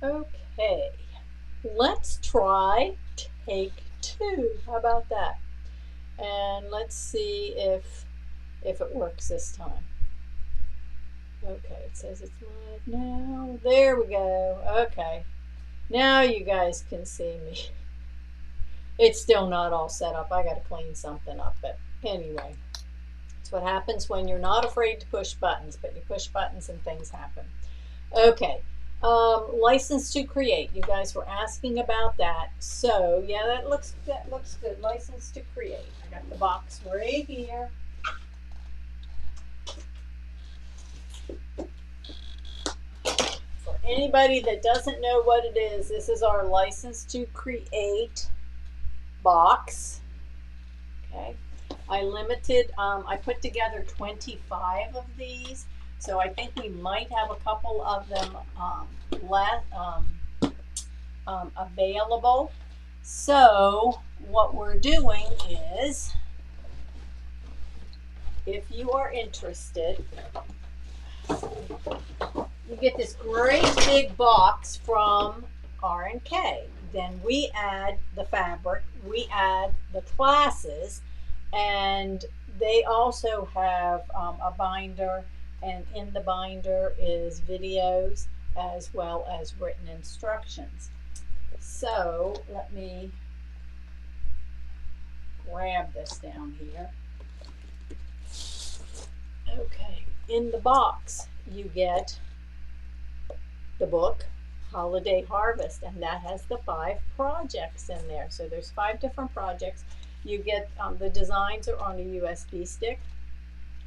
Okay, let's try take two. How about that? And let's see if it works this time. Okay, it says it's live now. There we go. Okay, now you guys can see me. It's still not all set up. I got to clean something up. But anyway, it's what happens when you're not afraid to push buttons, but you push buttons and things happen. Okay, license to create. You guys were asking about that. So yeah, that looks good. License to create. I got the box right here. For anybody that doesn't know what it is, this is our license to create box. Okay, I put together 25 of these, so I think we might have a couple of them available. So what we're doing is, if you are interested, you get this great big box from R&K. Then we add the fabric, we add the classes, and they also have a binder, and in the binder is videos as well as written instructions. So let me grab this down here. Okay, in the box you get the book Holiday Harvest, and that has the 5 projects in there. So there's 5 different projects. You get the designs are on a USB stick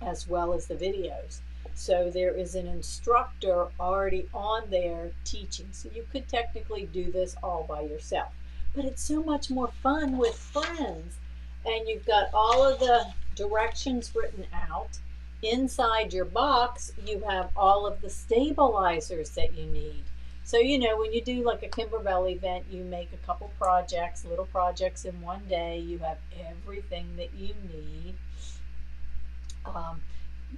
as well as the videos. So there is an instructor already on there teaching. So you could technically do this all by yourself, but it's so much more fun with friends. And you've got all of the directions written out. Inside your box, you have all of the stabilizers that you need. So, you know, when you do like a Kimberbell event, you make a couple projects, little projects in one day. You have everything that you need.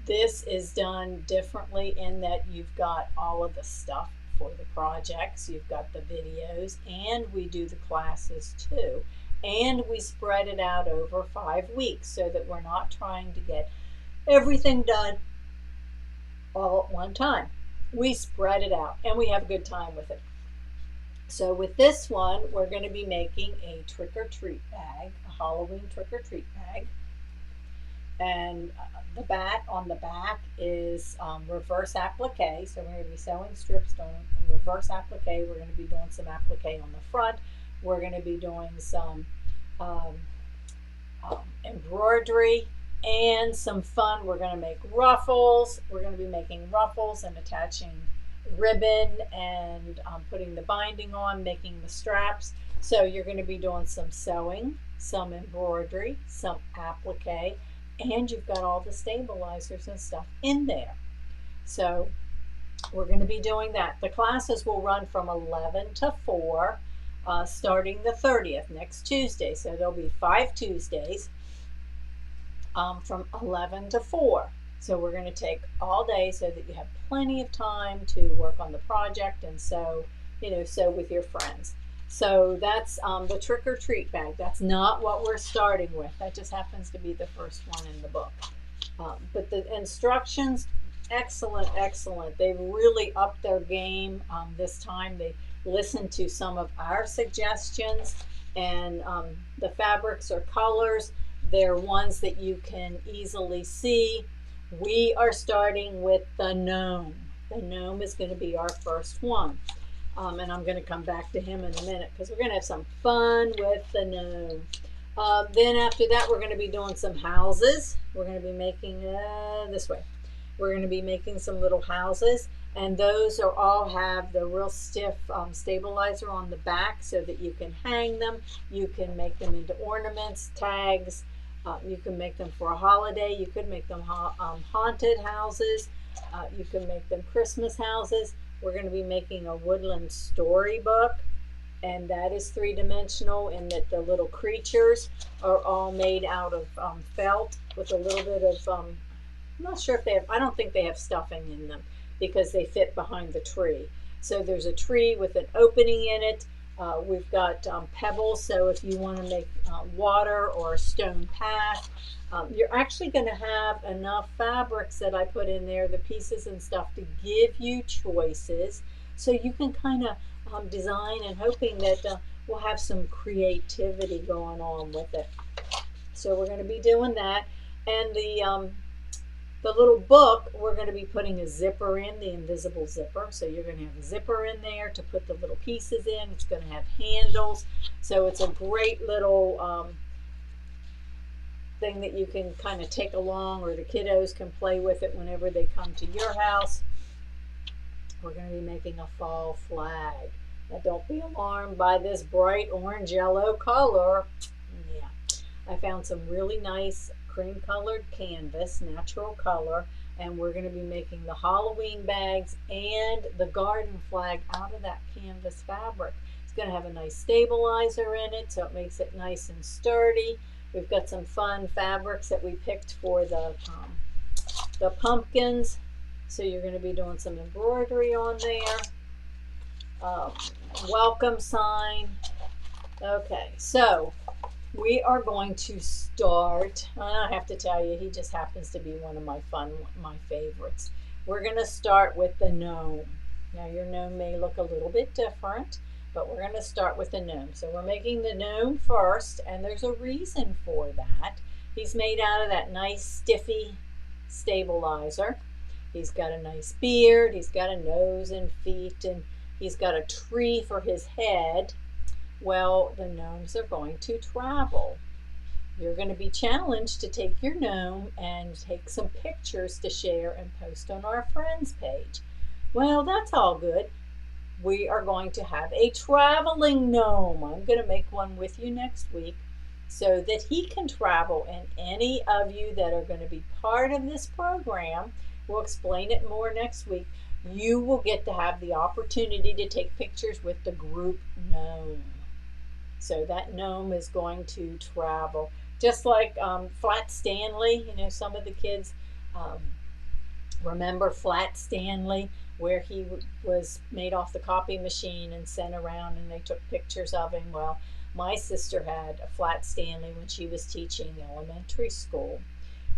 This is done differently in that you've got all of the stuff for the projects. You've got the videos, and we do the classes too. And we spread it out over 5 weeks so that we're not trying to get everything done all at one time. We spread it out and we have a good time with it. So with this one, we're going to be making a trick-or-treat bag, a Halloween trick-or-treat bag. And the bat on the back is reverse applique. So we're going to be sewing strips, doing reverse applique. We're going to be doing some applique on the front. We're going to be doing some embroidery and some fun. We're going to make ruffles. We're going to be making ruffles and attaching ribbon and putting the binding on, making the straps. So you're going to be doing some sewing, some embroidery, some applique, and you've got all the stabilizers and stuff in there. So we're going to be doing that. The classes will run from 11 to 4, starting the 30th, next Tuesday. So there'll be 5 Tuesdays from 11 to 4. So we're going to take all day so that you have plenty of time to work on the project and sew, sew with your friends. So that's the trick-or-treat bag. That's not what we're starting with. That just happens to be the first one in the book. But the instructions, excellent, excellent. They've really upped their game this time. They listened to some of our suggestions, and the fabrics or colors, they're ones that you can easily see. We are starting with the gnome. The gnome is going to be our first one. And I'm going to come back to him in a minute because we're going to have some fun with the gnome. Then after that, we're going to be doing some houses. We're going to be making this way. We're going to be making some little houses, and those are all have the real stiff stabilizer on the back so that you can hang them. You can make them into ornaments, tags. You can make them for a holiday. You could make them haunted houses. You can make them Christmas houses. We're going to be making a woodland storybook, and that is 3-dimensional in that the little creatures are all made out of felt with a little bit of, I'm not sure if they have, I don't think they have stuffing in them because they fit behind the tree. So there's a tree with an opening in it. We've got pebbles, so if you want to make water or a stone path, you're actually going to have enough fabrics that I put in there, the pieces and stuff, to give you choices. So you can kind of design, and hoping that we'll have some creativity going on with it. So we're going to be doing that. And the little book, we're going to be putting a zipper in, the invisible zipper. So you're going to have a zipper in there to put the little pieces in. It's going to have handles. So it's a great little thing that you can kind of take along, or the kiddos can play with it whenever they come to your house. We're going to be making a fall flag. Now don't be alarmed by this bright orange yellow color. Yeah, I found some really nice cream colored canvas, natural color, and we're going to be making the Halloween bags and the garden flag out of that canvas fabric. It's going to have a nice stabilizer in it, so it makes it nice and sturdy. We've got some fun fabrics that we picked for the pumpkins, so you're going to be doing some embroidery on there. Welcome sign. Okay, so we are going to start. I have to tell you, he just happens to be one of my favorites. We're going to start with the gnome. Now your gnome may look a little bit different, but we're going to start with the gnome. So we're making the gnome first, and there's a reason for that. He's made out of that nice stiffy stabilizer. He's got a nice beard, he's got a nose and feet, and he's got a tree for his head. Well, the gnomes are going to travel. You're going to be challenged to take your gnome and take some pictures to share and post on our friends page. Well, that's all good. We are going to have a traveling gnome. I'm going to make one with you next week so that he can travel, and any of you that are going to be part of this program, we'll explain it more next week, you will get to have the opportunity to take pictures with the group gnome. So that gnome is going to travel. Just like Flat Stanley, you know, some of the kids remember Flat Stanley, where he was made off the copy machine and sent around and they took pictures of him. Well, my sister had a Flat Stanley when she was teaching elementary school.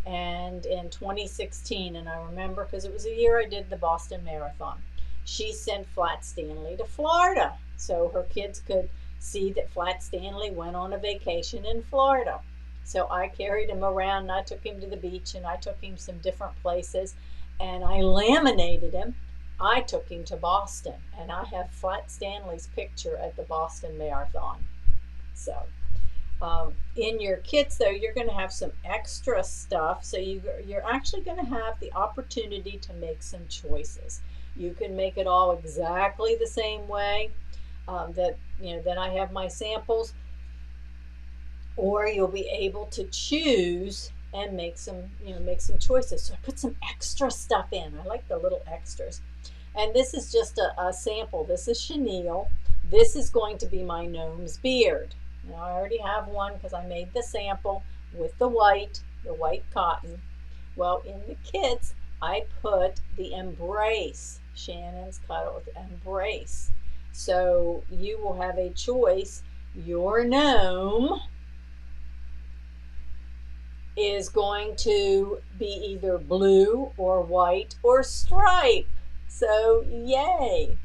And in 2016, and I remember because it was a year I did the Boston Marathon, she sent Flat Stanley to Florida so her kids could see that Flat Stanley went on a vacation in Florida. So I carried him around, and I took him to the beach, and I took him some different places, and I laminated him. I took him to Boston, and I have Flat Stanley's picture at the Boston Marathon. So in your kits, though, you're going to have some extra stuff. So you're actually going to have the opportunity to make some choices. You can make it all exactly the same way that I have my samples, or you'll be able to choose and make some choices. So I put some extra stuff in. I like the little extras. And this is just a sample. This is chenille. This is going to be my gnome's beard. Now I already have one because I made the sample with the white cotton. Well, in the kits, I put the embrace. Shannon's cut it with embrace. So you will have a choice. Your gnome is going to be either blue or white or stripe. So yay.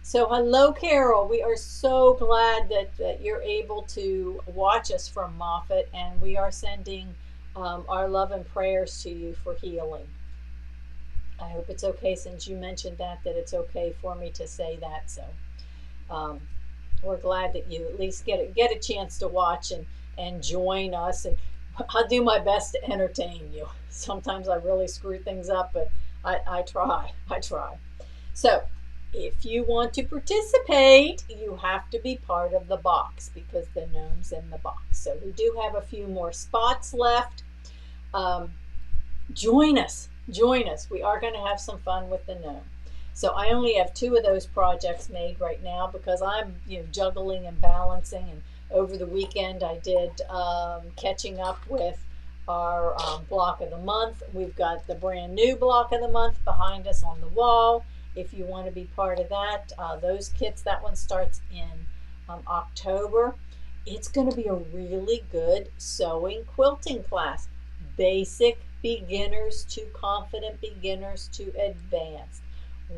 So hello, Carol. We are so glad that you're able to watch us from Moffat, and we are sending our love and prayers to you for healing. I hope it's okay, since you mentioned that it's okay for me to say that. So we're glad that you at least get a chance to watch and join us. And I'll do my best to entertain you. Sometimes I really screw things up, but I try. So if you want to participate, you have to be part of the box because the gnome's in the box. So we do have a few more spots left. Join us. We are going to have some fun with the gnome. So I only have 2 of those projects made right now because I'm juggling and balancing. And over the weekend I did catching up with our block of the month. We've got the brand new block of the month behind us on the wall. if you want to be part of that. Those kits, that one starts in October. It's going to be a really good sewing quilting class. Basic beginners to confident beginners to advanced.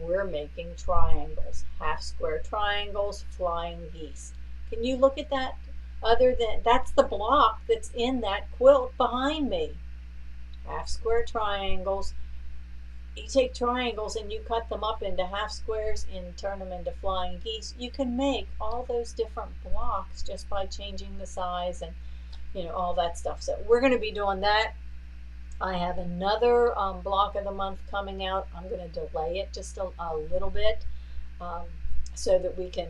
We're making triangles, half square triangles, flying geese. Can you look at that? Other than that's the block that's in that quilt behind me. Half square triangles. You take triangles and you cut them up into half squares and turn them into flying geese. You can make all those different blocks just by changing the size and all that stuff. So we're going to be doing that. I have another block of the month coming out. I'm going to delay it just a little bit um, so that we can,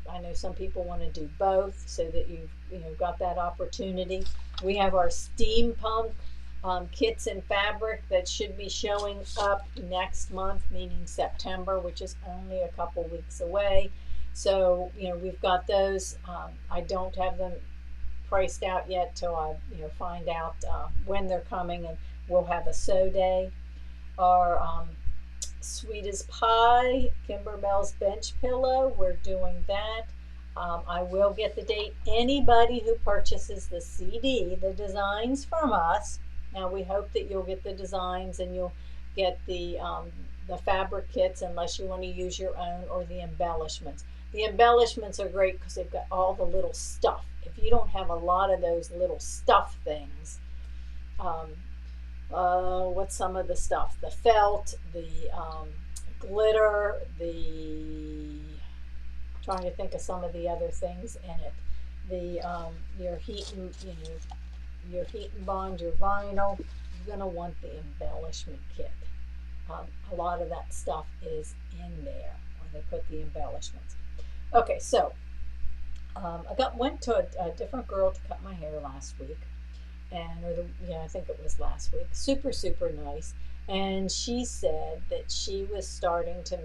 I know some people want to do both so that you've got that opportunity. We have our steampunk kits and fabric that should be showing up next month, meaning September, which is only a couple weeks away. So, we've got those. I don't have them priced out yet till I find out when they're coming, and we'll have a sew day. Our sweet as pie Kimberbell's bench pillow, we're doing that. I will get the date. Anybody who purchases the CD, the designs from us, now we hope that you'll get the designs and you'll get the fabric kits unless you want to use your own, or the embellishments. The embellishments are great because they've got all the little stuff. If you don't have a lot of those little stuff things, what's some of the stuff? The felt, the glitter, trying to think of some of the other things in it. Your heat and your heat and bond, your vinyl. You're gonna want the embellishment kit. A lot of that stuff is in there when they put the embellishments. Okay, so I went to a different girl to cut my hair last week, and I think it was last week. Super super nice, and she said that she was starting to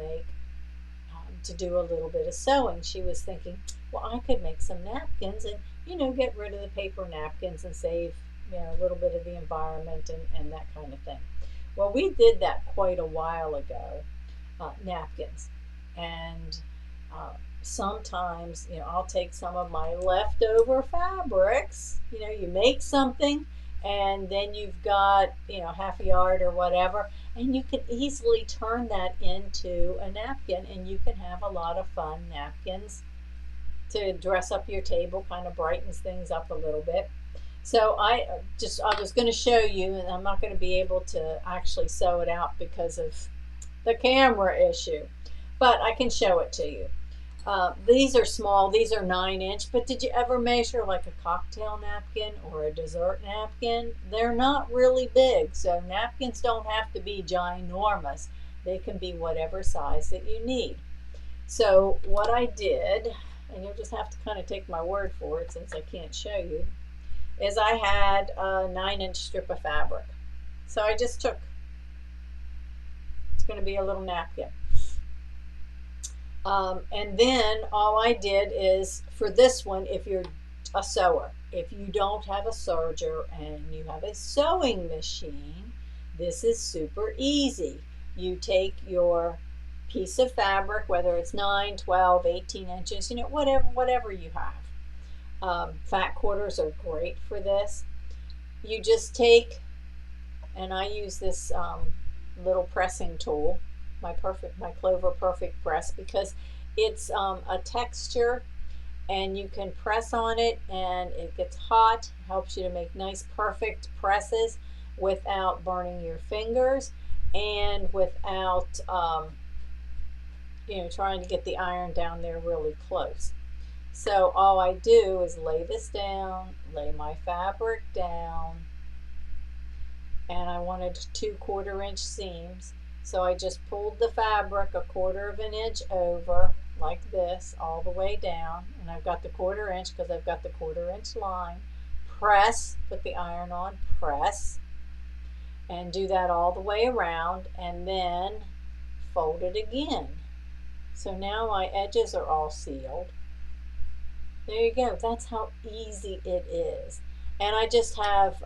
do a little bit of sewing. She was thinking, well, I could make some napkins and get rid of the paper napkins and save a little bit of the environment and that kind of thing. Well, we did that quite a while ago, napkins, and sometimes I'll take some of my leftover fabrics. You make something and then you've got half a yard or whatever, and you can easily turn that into a napkin, and you can have a lot of fun napkins to dress up your table. Kind of brightens things up a little bit. So I was going to show you, and I'm not going to be able to actually sew it out because of the camera issue, but I can show it to you. These are small. These are 9-inch, but did you ever measure like a cocktail napkin or a dessert napkin? They're not really big, so napkins don't have to be ginormous. They can be whatever size that you need. So what I did, and you'll just have to kind of take my word for it since I can't show you, is I had a 9-inch strip of fabric. So I just took, it's going to be a little napkin. And then all I did is, for this one, if you're a sewer, if you don't have a serger and you have a sewing machine, this is super easy. You take your piece of fabric, whether it's 9, 12, 18 inches, whatever you have. Fat quarters are great for this. You just take, and I use this little pressing tool, my Clover Perfect Press, because it's a texture and you can press on it and it gets hot, helps you to make nice perfect presses without burning your fingers and without trying to get the iron down there really close. So all I do is lay this down, lay my fabric down, and I wanted 2 1/4-inch seams. So I just pulled the fabric 1/4 of an inch over like this all the way down, and I've got the 1/4 inch because I've got the 1/4 inch line. Press, put the iron on, press, and do that all the way around, and then fold it again. So now my edges are all sealed. There you go. That's how easy it is. And I just have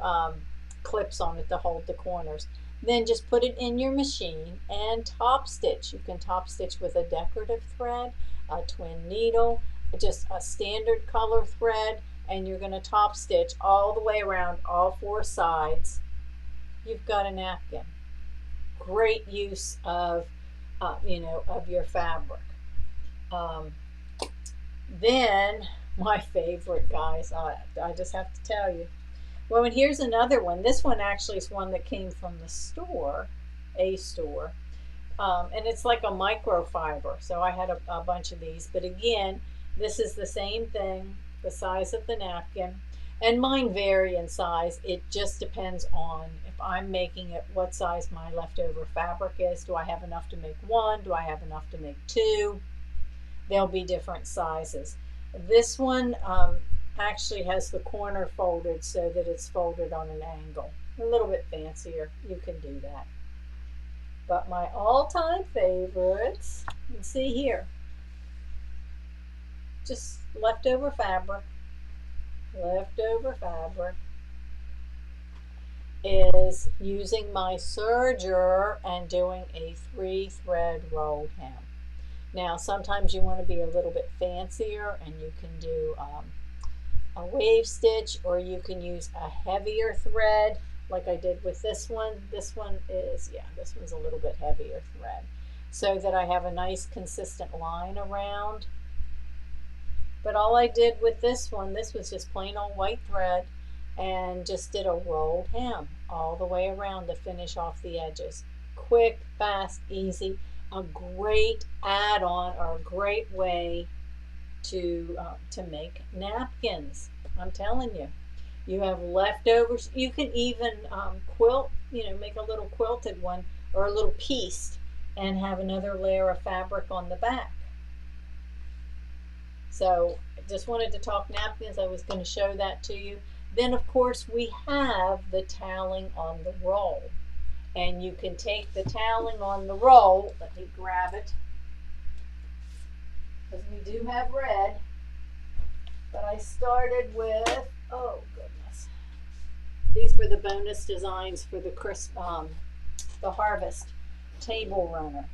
clips on it to hold the corners. Then just put it in your machine and top stitch. You can top stitch with a decorative thread, a twin needle, just a standard color thread, and you're going to top stitch all the way around all four sides. You've got a napkin. Great use of, of your fabric. Um, then my favorite, guys, I just have to tell you. Well, and here's another one. This one actually is one that came from the store, a store. And it's like a microfiber. So I had a bunch of these. But again, this is the same thing, the size of the napkin. And mine vary in size. It just depends on if I'm making it, what size my leftover fabric is. Do I have enough to make one? Do I have enough to make two? There'll be different sizes. This one actually has the corner folded so that it's folded on an angle. A little bit fancier. You can do that. But my all-time favorites, you can see here, just leftover fabric, is using my serger and doing a 3-thread rolled hem. Now sometimes you want to be a little bit fancier and you can do a wave stitch, or you can use a heavier thread like I did with this one. This one is, this one's a little bit heavier thread so that I have a nice consistent line around. But all I did with this one, this was just plain old white thread, and just did a rolled hem all the way around to finish off the edges. Quick, fast, easy, a great add-on or a great way to make napkins. I'm telling you. You have leftovers. You can even quilt, make a little quilted one or a little piece and have another layer of fabric on the back. So I just wanted to talk napkins. I was going to show that to you. Then, of course, we have the toweling on the roll. And you can take the toweling on the roll. Let me grab it, because we do have red. But I started with, oh goodness, these were the bonus designs for the the Harvest table runner.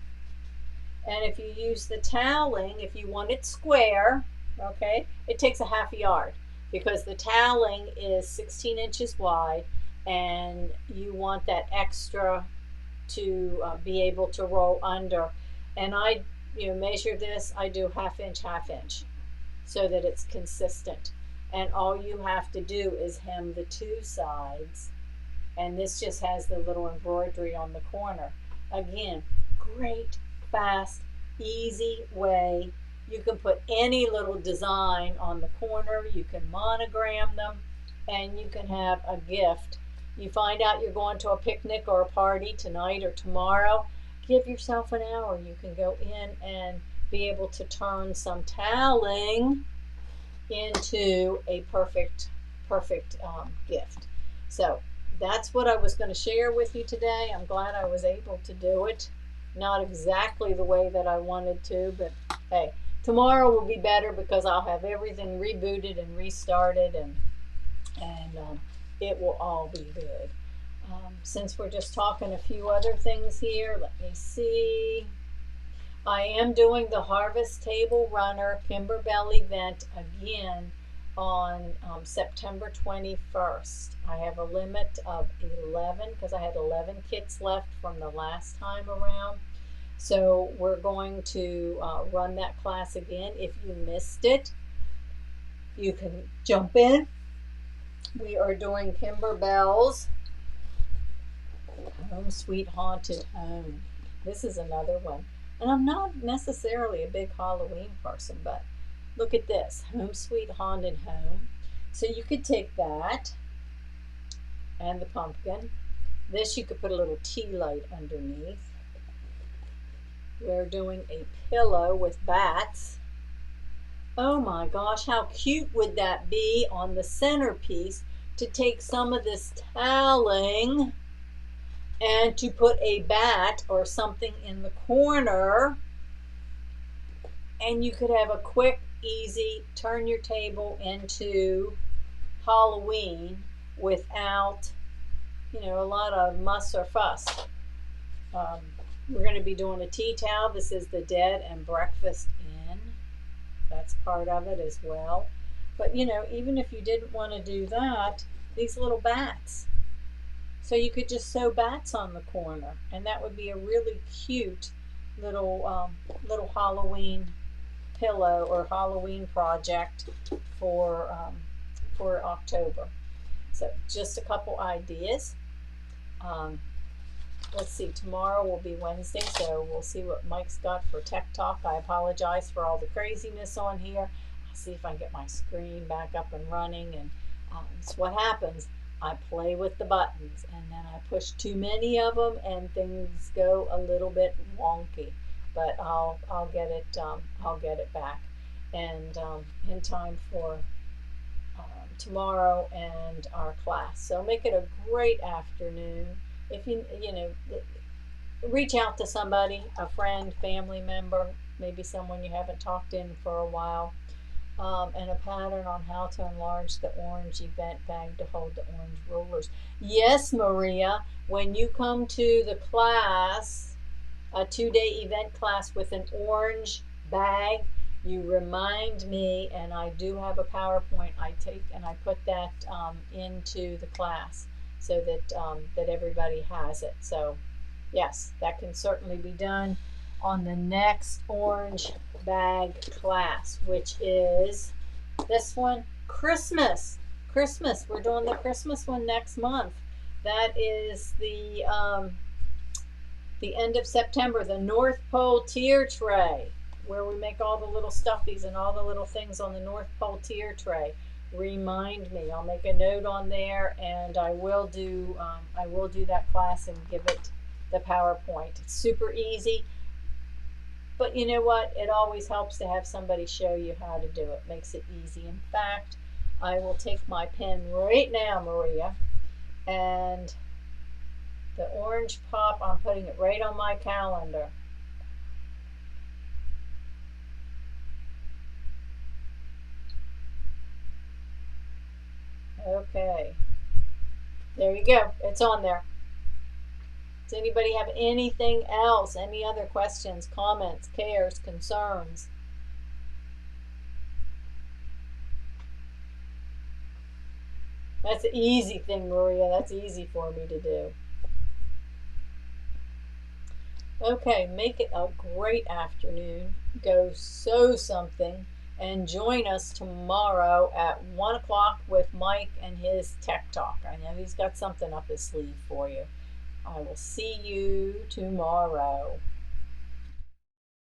And if you use the toweling, if you want it square, okay, it takes a ½ yard, because the toweling is 16 inches wide, and you want that extra to be able to roll under. And I measure this, I do ½ inch, so that it's consistent. And all you have to do is hem the two sides, and this just has the little embroidery on the corner. Again, great, fast, easy way. You can put any little design on the corner, you can monogram them, and you can have a gift. You find out you're going to a picnic or a party tonight or tomorrow, give yourself an hour. You can go in and be able to turn some toweling into a perfect gift. So that's what I was going to share with you today. I'm glad I was able to do it. Not exactly the way that I wanted to, but hey, tomorrow will be better because I'll have everything rebooted and restarted, and it will all be good. Since we're just talking a few other things here, let me see. I am doing the Harvest Table Runner Kimberbell event again on September 21st. I have a limit of 11 because I had 11 kits left from the last time around. So we're going to run that class again. If you missed it, you can jump in. We are doing Kimberbell's Home Sweet Haunted Home. This is another one. And I'm not necessarily a big Halloween person, but look at this, Home Sweet Haunted Home. So you could take that and the pumpkin. This you could put a little tea light underneath. We're doing a pillow with bats. Oh my gosh, how cute would that be on the centerpiece to take some of this toweling and to put a bat or something in the corner, and you could have a quick, easy, turn your table into Halloween without, a lot of muss or fuss. Um, we're going to be doing a tea towel. This is the Dead and Breakfast Inn. That's part of it as well. But even if you didn't want to do that, these little bats. So you could just sew bats on the corner, and that would be a really cute little Halloween pillow or Halloween project for October. So just a couple ideas. Um, let's see. Tomorrow will be Wednesday, so we'll see what Mike's got for Tech Talk. I apologize for all the craziness on here. I'll see if I can get my screen back up and running. And it's what happens. I play with the buttons, and then I push too many of them, and things go a little bit wonky. But I'll get it back, and in time for tomorrow and our class. So make it a great afternoon. If reach out to somebody, a friend, family member, maybe someone you haven't talked in for a while, and a pattern on how to enlarge the orange event bag to hold the orange rulers. Yes, Maria, when you come to the class, a 2-day event class with an orange bag, you remind me, and I do have a PowerPoint I take and I put that into the class so that everybody has it. So yes, that can certainly be done on the next orange bag class, which is this one, Christmas. We're doing the Christmas one next month. That is the end of September, the North Pole tier tray, where we make all the little stuffies and all the little things on the North Pole tier tray. Remind me. I'll make a note on there, and I will do that class and give it the PowerPoint. It's super easy, but you know what? It always helps to have somebody show you how to do it. Makes it easy. In fact, I will take my pen right now, Maria, and the orange pop, I'm putting it right on my calendar. Okay. There you go. It's on there. Does anybody have anything else? Any other questions, comments, cares, concerns? That's an easy thing, Maria. That's easy for me to do. Okay, make it a great afternoon. Go sew something and join us tomorrow at 1 o'clock with Mike and his Tech Talk. I know he's got something up his sleeve for you. I will see you tomorrow.